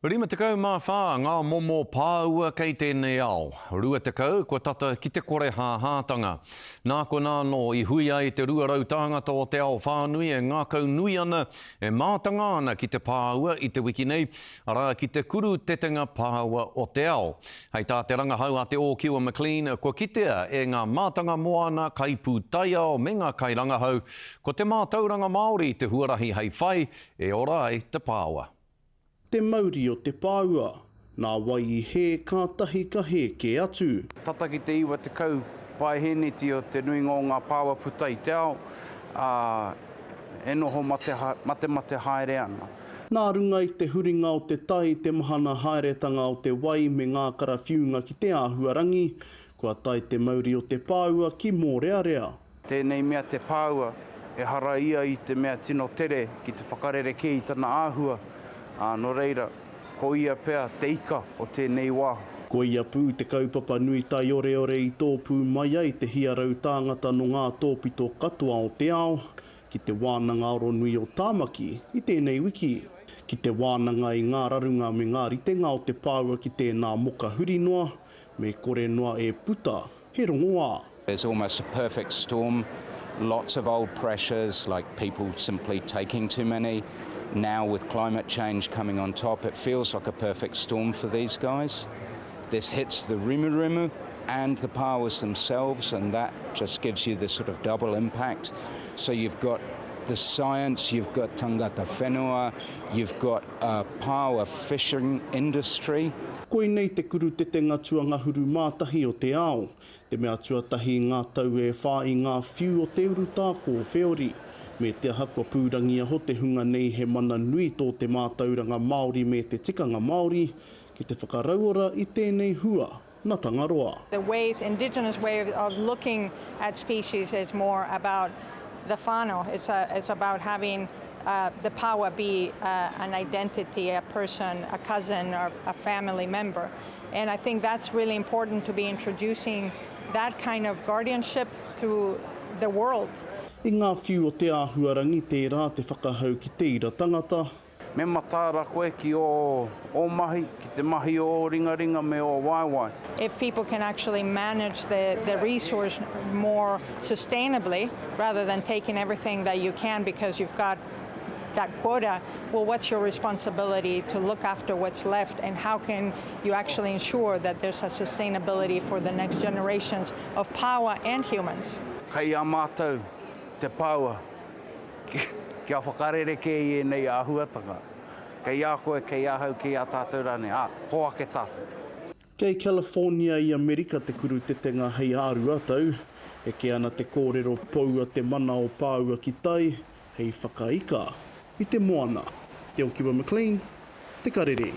Rima tekau mā whā, ngā momo pāua kei tēnei ao. Rua tekau, ko tata ki te kore hāhātanga. Nā ko nāno I hui ai te ruarau tāngata o te ao whānui e ngā kau nui ana e mātanga ana ki te pāua I te wiki nei, arā ki te kuru tetenga pāua o te ao. Hei tā te rangahau a te Ōkiwa McLean, ko kitea e ngā mātanga moana kai pūtaiao me ngā kai rangahau, ko te mātauranga Māori te huarahi hei whai, e ora ai te pāua. Te Māori o te pāua, nā wai I he kātahi ka he ke atu. Tata ki te iwa te kau pai heneti o te nuinga o ngā pāua puta I te ao, e noho mate haere ana. Nā runga I te huringa o te tai te mahana haeretanga o te wai me ngā karawhiunga ki te āhuarangi, kua tai te Māori o te pāua ki mōrearea. Tēnei mea te pāua e hara ia I te mea tino tere ki te whakarere ki I tana āhua. No reira, ko ia pēr te ika o tēnei wā. Ko ia pū te kaupapa nui tai ore I tōpū mai ai te hiarau tāngata no ngā tōpito katoa o te ao, ki te wānanga oro nui o Tāmaki, I tēnei wiki. Ki te wānanga I ngā rarunga me ngā ritenga o te pāua ki tēnā moka huri noa, me kore noa e puta, he rongoa. There's almost a perfect storm, lots of old pressures like people simply taking too many. Now with climate change coming on top, it feels like a perfect storm for these guys. This hits the rimu and the pāuas themselves, and that just gives you this sort of double impact. So you've got the science, you've got tangata whenua, you've got a pāua fishing industry. Koe nei te kuru tetenga tuangahuru mātahi o te ao, te mea tuatahi ngā tau e whā I ngā whiu o te uruta ko Whiori. Me te aha kua pūrangia ho te hunga nei he mana nui tō te mātauranga Māori me te tikanga Māori, ki te whakarauora I tēnei hua, nā tangaroa. The indigenous way of looking at species is more about the whānau. It's about having the pāua be an identity, a person, a cousin, or a family member. And I think that's really important to be introducing that kind of guardianship to the world. I ngā whiu o te āhuarangi tērā te whakahau ki te ira tangata. Me matāra koe ki o mahi, ki te mahi o ringa me o waiwai. If people can actually manage the resource more sustainably, rather than taking everything that you can because you've got that quota, well, what's your responsibility to look after what's left, and how can you actually ensure that there's a sustainability for the next generations of pāua and humans? Kei a mātou te pāua, kia whakarere ke I nei āhuatanga. Kei a koe, kei a hau, kei a tātou rane, hoa ke tātou. Kei California I Amerika te kuru tetenga hei āru atau, e ke ana te kōrero paua te mana o pāua ki tai, hei whakaika. I te moana, te Ōkiwa McLean, te karere.